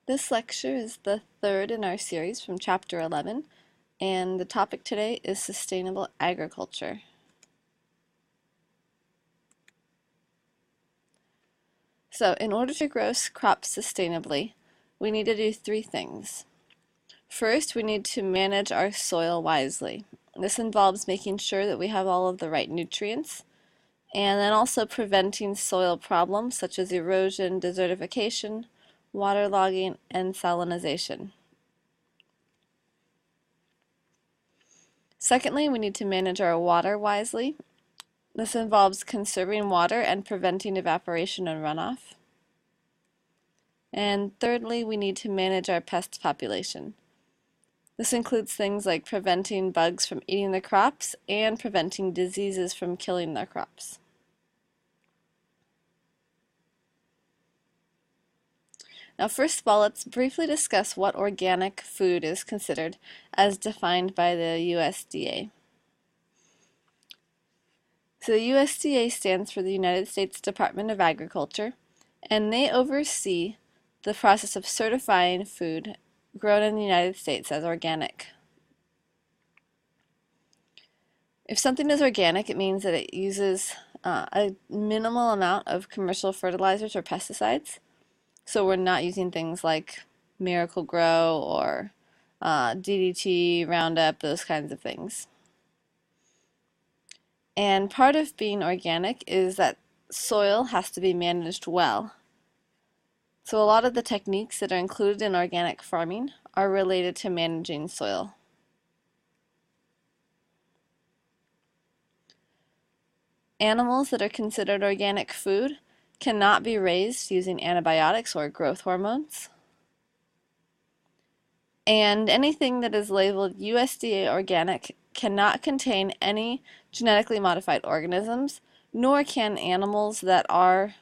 This lecture is the third in our series from Chapter 11, and the topic today is sustainable agriculture. So, in order to grow crops sustainably, we need to do three things. First, we need to manage our soil wisely. This involves making sure that we have all of the right nutrients, and then also preventing soil problems such as erosion, desertification, waterlogging, and salinization. Secondly, we need to manage our water wisely. This involves conserving water and preventing evaporation and runoff. And thirdly, we need to manage our pest population. This includes things like preventing bugs from eating the crops and preventing diseases from killing the crops. Now, first of all, let's briefly discuss what organic food is considered as defined by the USDA. So the USDA stands for the United States Department of Agriculture, and they oversee the process of certifying food grown in the United States as organic. If something is organic, it means that it uses a minimal amount of commercial fertilizers or pesticides. So we're not using things like Miracle-Gro or DDT, Roundup, those kinds of things. And part of being organic is that soil has to be managed well. So a lot of the techniques that are included in organic farming are related to managing soil. Animals that are considered organic food cannot be raised using antibiotics or growth hormones. And anything that is labeled USDA organic cannot contain any genetically modified organisms, nor can animals that are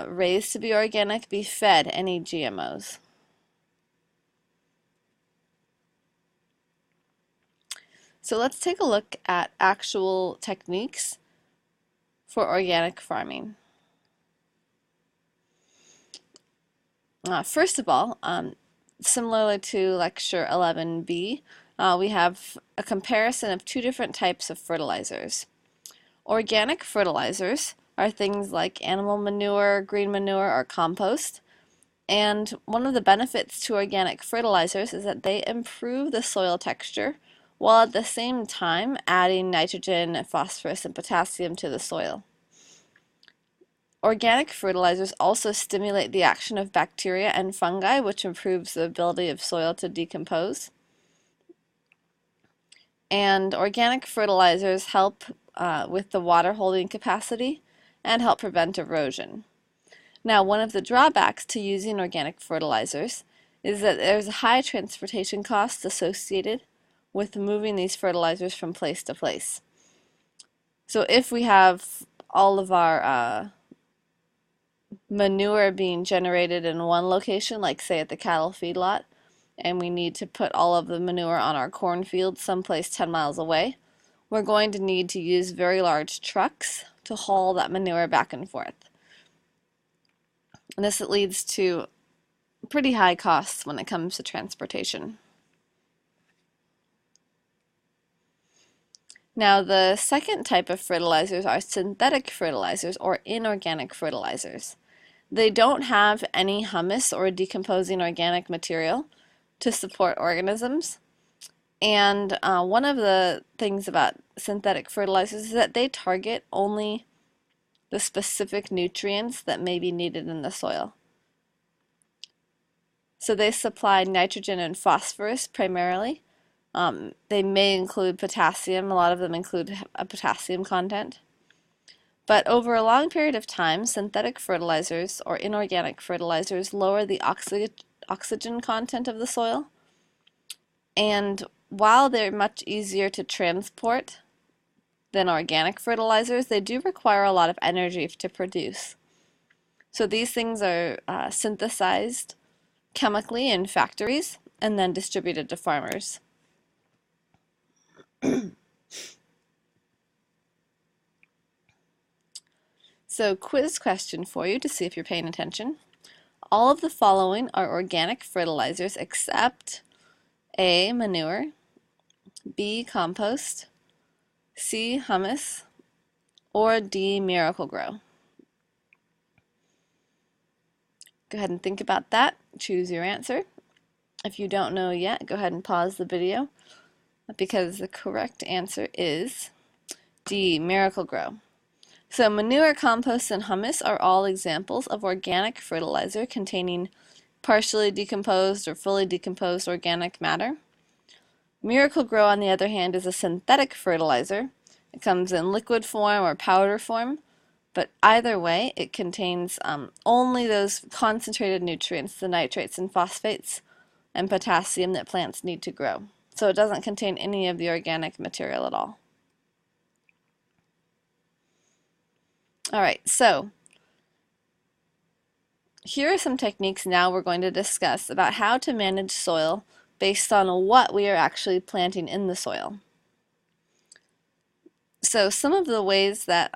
raised to be organic be fed any GMOs. So let's take a look at actual techniques for organic farming. First of all, similarly to Lecture 11B, we have a comparison of two different types of fertilizers. Organic fertilizers are things like animal manure, green manure, or compost. And one of the benefits to organic fertilizers is that they improve the soil texture while at the same time adding nitrogen, phosphorus, and potassium to the soil. Organic fertilizers also stimulate the action of bacteria and fungi, which improves the ability of soil to decompose. And organic fertilizers help with the water holding capacity and help prevent erosion. Now, one of the drawbacks to using organic fertilizers is that there's high transportation costs associated with moving these fertilizers from place to place. So if we have all of our manure being generated in one location, like say at the cattle feedlot, and we need to put all of the manure on our cornfield someplace 10 miles away, we're going to need to use very large trucks to haul that manure back and forth. And this leads to pretty high costs when it comes to transportation. Now, the second type of fertilizers are synthetic fertilizers or inorganic fertilizers. They don't have any humus or decomposing organic material to support organisms. And one of the things about synthetic fertilizers is that they target only the specific nutrients that may be needed in the soil. So they supply nitrogen and phosphorus primarily. They may include potassium. A lot of them include a potassium content. But over a long period of time, synthetic fertilizers or inorganic fertilizers lower the oxygen content of the soil. And while they're much easier to transport than organic fertilizers, they do require a lot of energy to produce. So these things are synthesized chemically in factories and then distributed to farmers. So quiz question for you to see if you're paying attention. All of the following are organic fertilizers except A, manure, B, compost, C, humus, or D, Miracle-Gro. Go ahead and think about that. Choose your answer. If you don't know yet, go ahead and pause the video because the correct answer is D, Miracle-Gro. So manure, compost, and humus are all examples of organic fertilizer containing partially decomposed or fully decomposed organic matter. Miracle-Gro, on the other hand, is a synthetic fertilizer. It comes in liquid form or powder form, but either way, it contains only those concentrated nutrients, the nitrates and phosphates and potassium that plants need to grow. So it doesn't contain any of the organic material at all. All right, so here are some techniques now we're going to discuss about how to manage soil based on what we are actually planting in the soil. So some of the ways that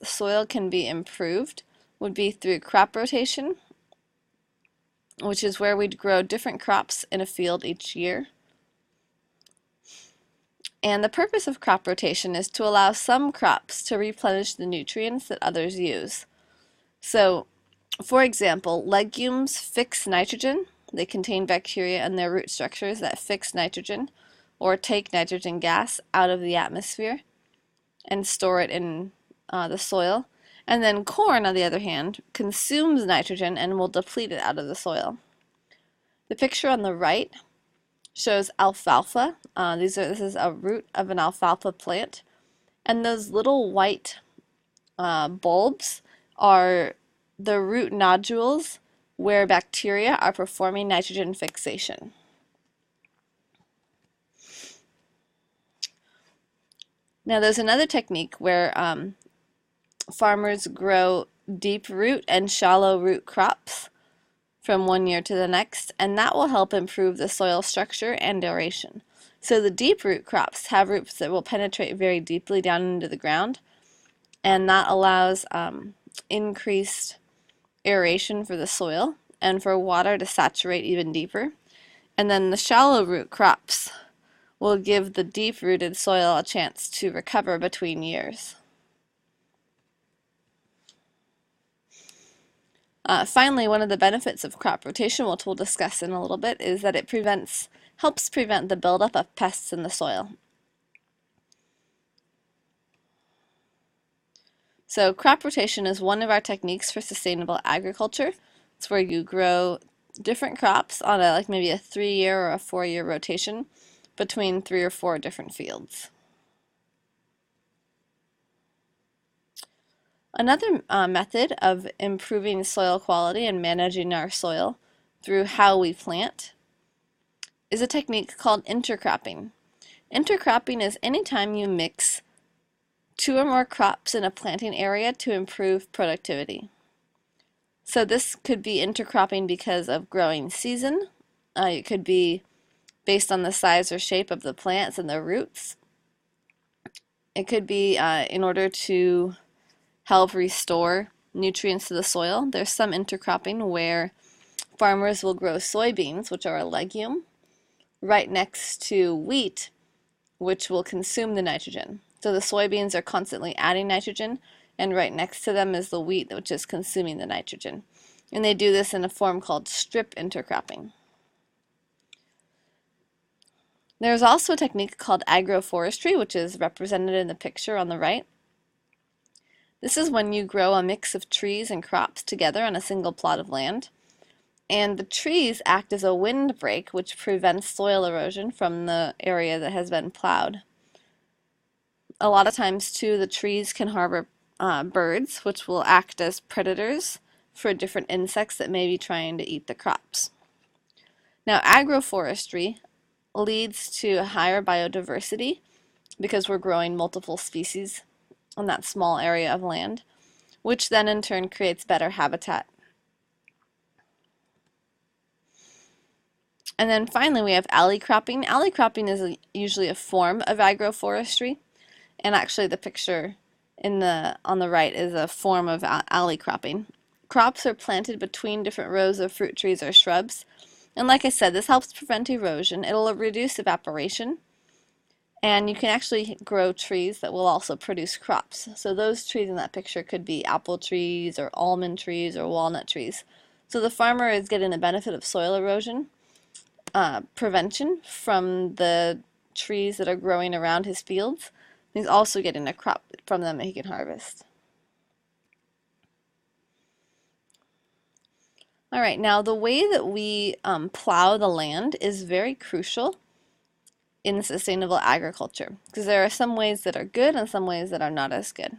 soil can be improved would be through crop rotation, which is where we'd grow different crops in a field each year. And the purpose of crop rotation is to allow some crops to replenish the nutrients that others use. So, for example, legumes fix nitrogen. They contain bacteria in their root structures that fix nitrogen or take nitrogen gas out of the atmosphere and store it in the soil. And then corn, on the other hand, consumes nitrogen and will deplete it out of the soil. The picture on the right shows alfalfa. This is a root of an alfalfa plant. And those little white bulbs are the root nodules where bacteria are performing nitrogen fixation. Now there's another technique where farmers grow deep root and shallow root crops from one year to the next, and that will help improve the soil structure and aeration. So the deep root crops have roots that will penetrate very deeply down into the ground, and that allows increased aeration for the soil and for water to saturate even deeper. And then the shallow root crops will give the deep-rooted soil a chance to recover between years. Finally, one of the benefits of crop rotation, which we'll discuss in a little bit, is that it helps prevent the buildup of pests in the soil. So crop rotation is one of our techniques for sustainable agriculture. It's where you grow different crops on maybe a 3-year or a 4-year rotation between 3 or 4 different fields. Another method of improving soil quality and managing our soil through how we plant is a technique called intercropping. Intercropping is any time you mix 2 or more crops in a planting area to improve productivity. So this could be intercropping because of growing season. It could be based on the size or shape of the plants and the roots. It could be in order to help restore nutrients to the soil. There's some intercropping where farmers will grow soybeans, which are a legume, right next to wheat, which will consume the nitrogen. So the soybeans are constantly adding nitrogen, and right next to them is the wheat, which is consuming the nitrogen. And they do this in a form called strip intercropping. There's also a technique called agroforestry, which is represented in the picture on the right. This is when you grow a mix of trees and crops together on a single plot of land. And the trees act as a windbreak, which prevents soil erosion from the area that has been plowed. A lot of times, too, the trees can harbor birds, which will act as predators for different insects that may be trying to eat the crops. Now, agroforestry leads to higher biodiversity because we're growing multiple species on that small area of land, which then in turn creates better habitat. And then finally we have alley cropping. Alley cropping is usually a form of agroforestry, and actually the picture on the right is a form of alley cropping. crops are planted between different rows of fruit trees or shrubs. And like I said, this helps prevent erosion. It'll reduce evaporation. And you can actually grow trees that will also produce crops. So those trees in that picture could be apple trees or almond trees or walnut trees. So the farmer is getting the benefit of soil erosion prevention from the trees that are growing around his fields. He's also getting a crop from them that he can harvest. All right, now the way that we plow the land is very crucial in sustainable agriculture, because there are some ways that are good and some ways that are not as good.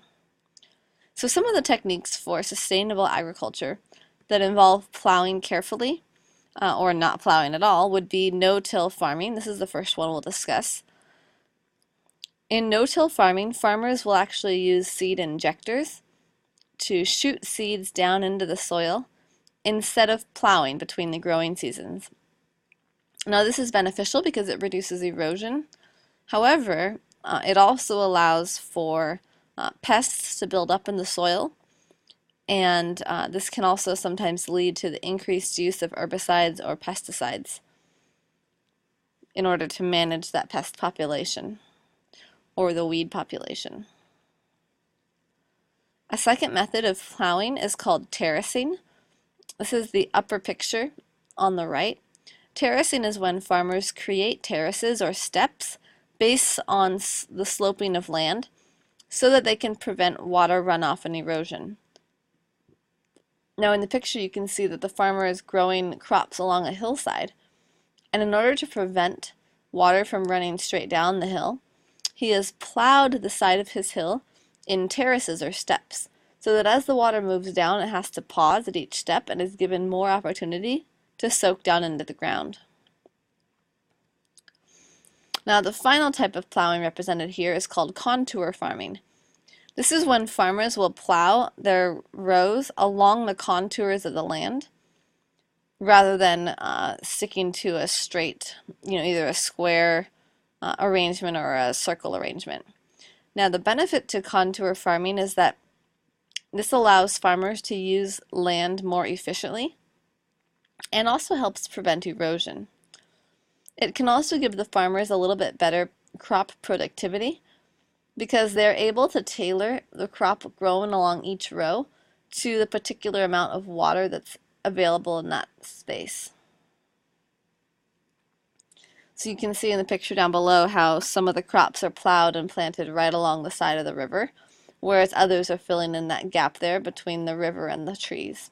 So some of the techniques for sustainable agriculture that involve plowing carefully or not plowing at all would be no-till farming. This is the first one we'll discuss. In no-till farming, farmers will actually use seed injectors to shoot seeds down into the soil instead of plowing between the growing seasons. Now this is beneficial because it reduces erosion. However, it also allows for pests to build up in the soil, and this can also sometimes lead to the increased use of herbicides or pesticides in order to manage that pest population or the weed population. A second method of plowing is called terracing. This is the upper picture on the right. Terracing is when farmers create terraces or steps based on the sloping of land so that they can prevent water runoff and erosion. Now in the picture you can see that the farmer is growing crops along a hillside, and in order to prevent water from running straight down the hill, he has plowed the side of his hill in terraces or steps, so that as the water moves down it has to pause at each step and is given more opportunity to soak down into the ground. Now the final type of plowing represented here is called contour farming. This is when farmers will plow their rows along the contours of the land rather than sticking to a straight, either a square arrangement or a circle arrangement. Now the benefit to contour farming is that this allows farmers to use land more efficiently and also helps prevent erosion. It can also give the farmers a little bit better crop productivity because they're able to tailor the crop grown along each row to the particular amount of water that's available in that space. So you can see in the picture down below how some of the crops are plowed and planted right along the side of the river, whereas others are filling in that gap there between the river and the trees.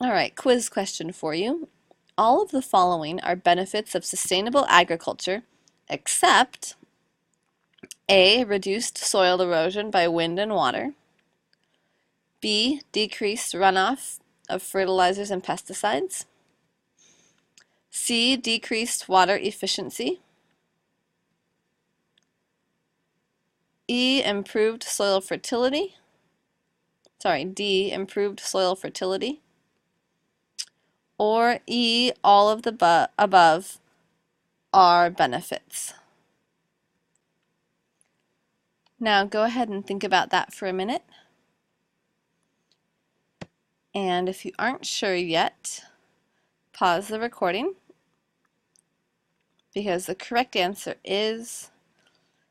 All right, quiz question for you. All of the following are benefits of sustainable agriculture except A, reduced soil erosion by wind and water, B, decreased runoff of fertilizers and pesticides, C, decreased water efficiency, D, improved soil fertility, or E, all of the above are benefits. Now go ahead and think about that for a minute. And if you aren't sure yet, pause the recording, because the correct answer is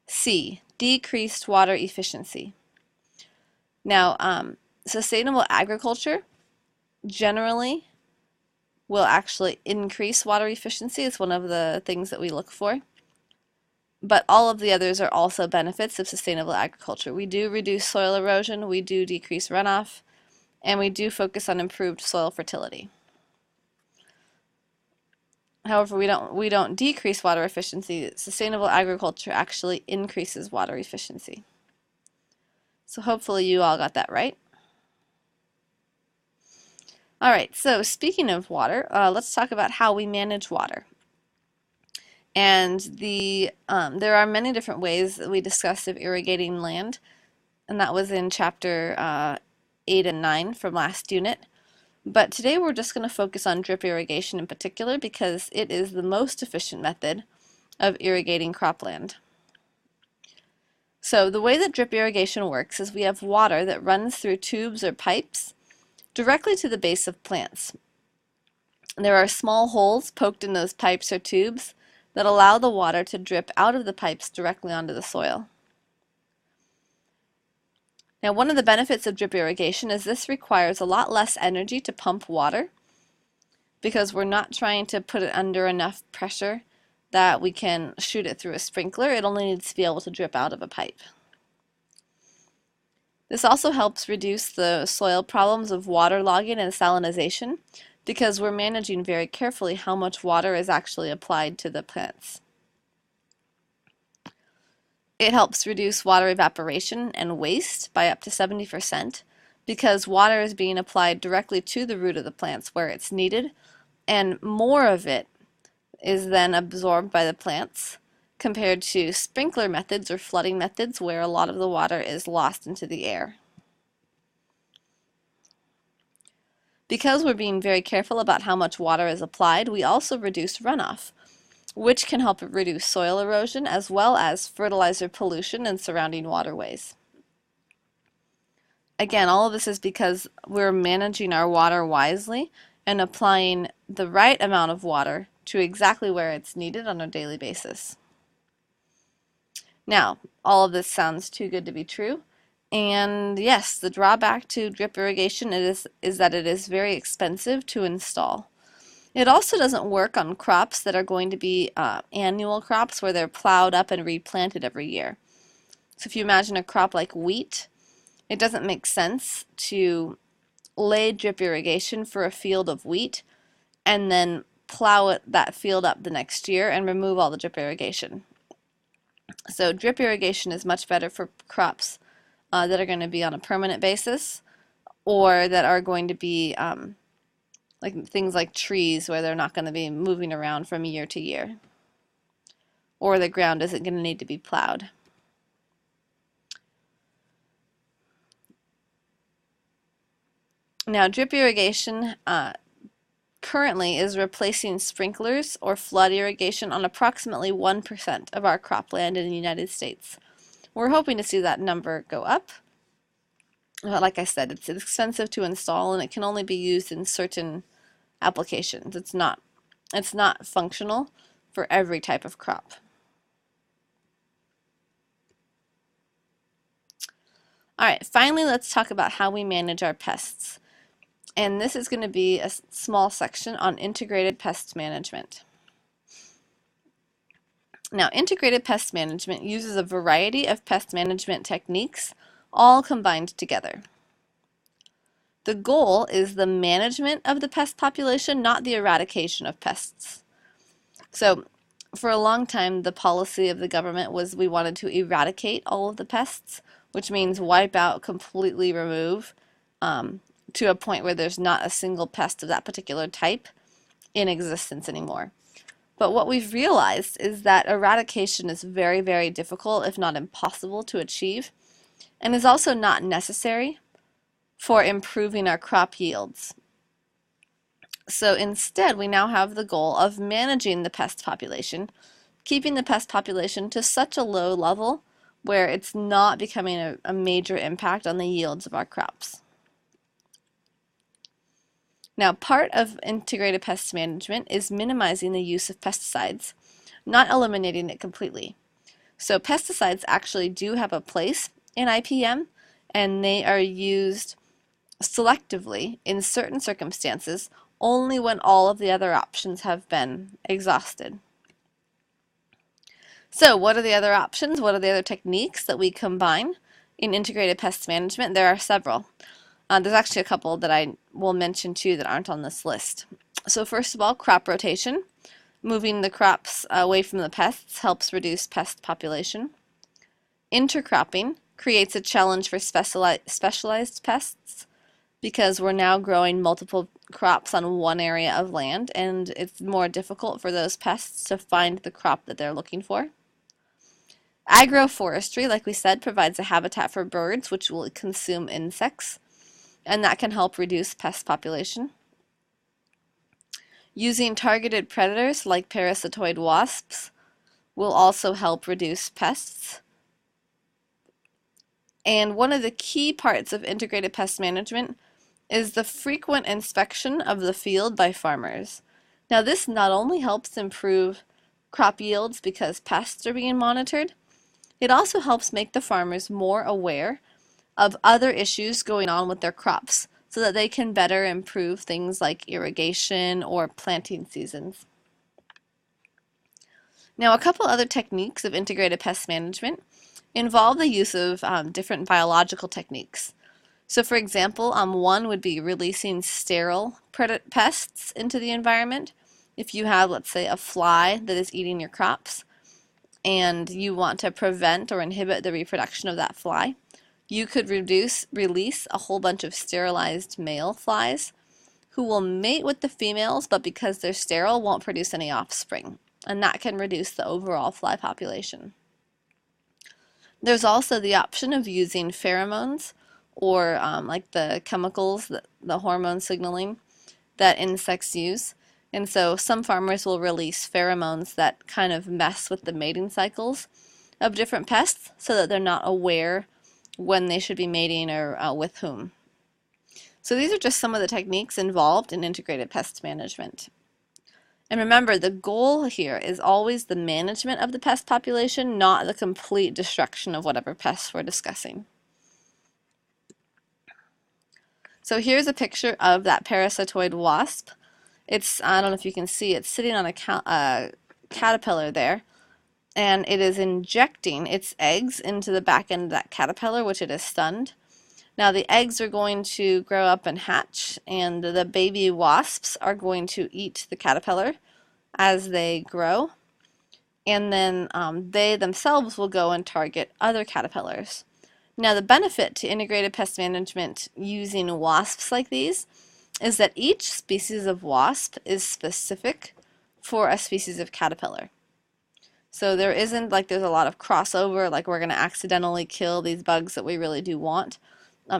C, decreased water efficiency. Now, sustainable agriculture generally will actually increase water efficiency. It's one of the things that we look for. But all of the others are also benefits of sustainable agriculture. We do reduce soil erosion, we do decrease runoff, and we do focus on improved soil fertility. However, we don't decrease water efficiency. Sustainable agriculture actually increases water efficiency. So hopefully you all got that right. All right, so speaking of water, let's talk about how we manage water. And there are many different ways that we discussed of irrigating land, and that was in chapter 8 and 9 from last unit. But today we're just going to focus on drip irrigation in particular because it is the most efficient method of irrigating cropland. So the way that drip irrigation works is we have water that runs through tubes or pipes directly to the base of plants. There are small holes poked in those pipes or tubes that allow the water to drip out of the pipes directly onto the soil. Now, one of the benefits of drip irrigation is this requires a lot less energy to pump water because we're not trying to put it under enough pressure that we can shoot it through a sprinkler. It only needs to be able to drip out of a pipe. This also helps reduce the soil problems of waterlogging and salinization because we're managing very carefully how much water is actually applied to the plants. It helps reduce water evaporation and waste by up to 70% because water is being applied directly to the root of the plants where it's needed, and more of it is then absorbed by the plants compared to sprinkler methods or flooding methods where a lot of the water is lost into the air. Because we're being very careful about how much water is applied, we also reduce runoff, which can help reduce soil erosion as well as fertilizer pollution in surrounding waterways. Again, all of this is because we're managing our water wisely and applying the right amount of water to exactly where it's needed on a daily basis. Now, all of this sounds too good to be true. And yes, the drawback to drip irrigation is that it is very expensive to install. It also doesn't work on crops that are going to be annual crops where they're plowed up and replanted every year. So if you imagine a crop like wheat, it doesn't make sense to lay drip irrigation for a field of wheat and then plow that field up the next year and remove all the drip irrigation. So drip irrigation is much better for crops that are going to be on a permanent basis or that are going to be like things like trees where they're not going to be moving around from year to year, or the ground isn't going to need to be plowed. Now, drip irrigation currently is replacing sprinklers or flood irrigation on approximately 1% of our cropland in the United States. We're hoping to see that number go up. Like I said, it's expensive to install and it can only be used in certain applications. It's not functional for every type of crop. All right, finally, let's talk about how we manage our pests. And this is going to be a small section on integrated pest management. Now, integrated pest management uses a variety of pest management techniques all combined together. The goal is the management of the pest population, not the eradication of pests. So, for a long time, the policy of the government was we wanted to eradicate all of the pests, which means wipe out, completely remove, to a point where there's not a single pest of that particular type in existence anymore. But what we've realized is that eradication is very, very difficult, if not impossible, to achieve, and is also not necessary for improving our crop yields. So instead, we now have the goal of managing the pest population, keeping the pest population to such a low level where it's not becoming a major impact on the yields of our crops. Now, part of integrated pest management is minimizing the use of pesticides, not eliminating it completely. So pesticides actually do have a place in IPM, and they are used selectively in certain circumstances only when all of the other options have been exhausted. So what are the other options? What are the other techniques that we combine in integrated pest management? There are several. There's actually a couple that I will mention too that aren't on this list. So first of all, crop rotation. Moving the crops away from the pests helps reduce pest population. Intercropping creates a challenge for specialized pests because we're now growing multiple crops on one area of land, and it's more difficult for those pests to find the crop that they're looking for. Agroforestry, like we said, provides a habitat for birds which will consume insects, and that can help reduce pest population. Using targeted predators like parasitoid wasps will also help reduce pests. And one of the key parts of integrated pest management is the frequent inspection of the field by farmers. Now, this not only helps improve crop yields because pests are being monitored, it also helps make the farmers more aware of other issues going on with their crops so that they can better improve things like irrigation or planting seasons. Now, a couple other techniques of integrated pest management involve the use of different biological techniques. So for example, one would be releasing sterile pests into the environment. If you have, let's say, a fly that is eating your crops and you want to prevent or inhibit the reproduction of that fly, you could release a whole bunch of sterilized male flies who will mate with the females, but because they're sterile, won't produce any offspring. And that can reduce the overall fly population. There's also the option of using pheromones or like the chemicals, the hormone signaling that insects use. And so some farmers will release pheromones that kind of mess with the mating cycles of different pests so that they're not aware when they should be mating or with whom. So these are just some of the techniques involved in integrated pest management. And remember, the goal here is always the management of the pest population, not the complete destruction of whatever pests we're discussing. So here's a picture of that parasitoid wasp. I don't know if you can see, it's sitting on a caterpillar there, and it is injecting its eggs into the back end of that caterpillar, which it is stunned. Now the eggs are going to grow up and hatch, and the baby wasps are going to eat the caterpillar as they grow, and then they themselves will go and target other caterpillars. Now the benefit to integrated pest management using wasps like these is that each species of wasp is specific for a species of caterpillar. So there isn't like there's a lot of crossover, like we're going to accidentally kill these bugs that we really do want.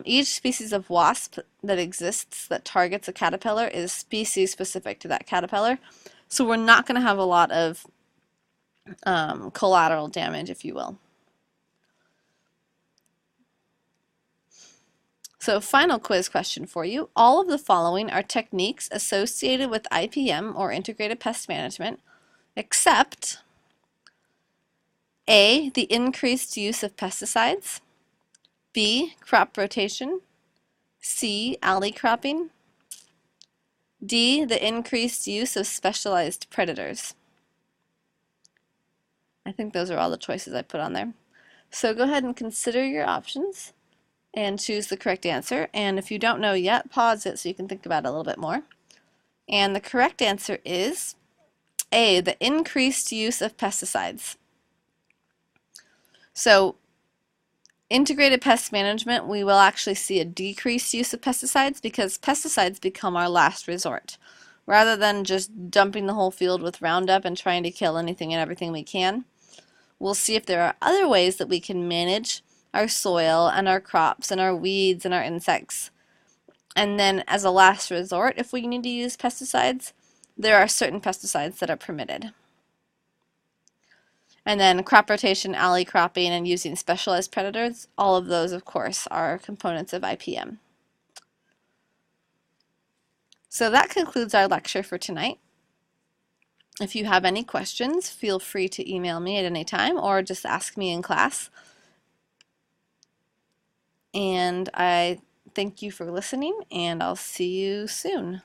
Each species of wasp that exists that targets a caterpillar is species specific to that caterpillar. So we're not going to have a lot of collateral damage, if you will. So final quiz question for you. All of the following are techniques associated with IPM or integrated pest management, except A, the increased use of pesticides, B, crop rotation, C, alley cropping, D, the increased use of specialized predators. I think those are all the choices I put on there. So go ahead and consider your options and choose the correct answer. And if you don't know yet, pause it so you can think about it a little bit more. And the correct answer is A, the increased use of pesticides. So integrated pest management, we will actually see a decreased use of pesticides because pesticides become our last resort. Rather than just dumping the whole field with Roundup and trying to kill anything and everything we can, we'll see if there are other ways that we can manage our soil and our crops and our weeds and our insects. And then as a last resort, if we need to use pesticides, there are certain pesticides that are permitted. And then crop rotation, alley cropping, and using specialized predators, all of those, of course, are components of IPM. So that concludes our lecture for tonight. If you have any questions, feel free to email me at any time or just ask me in class. And I thank you for listening, and I'll see you soon.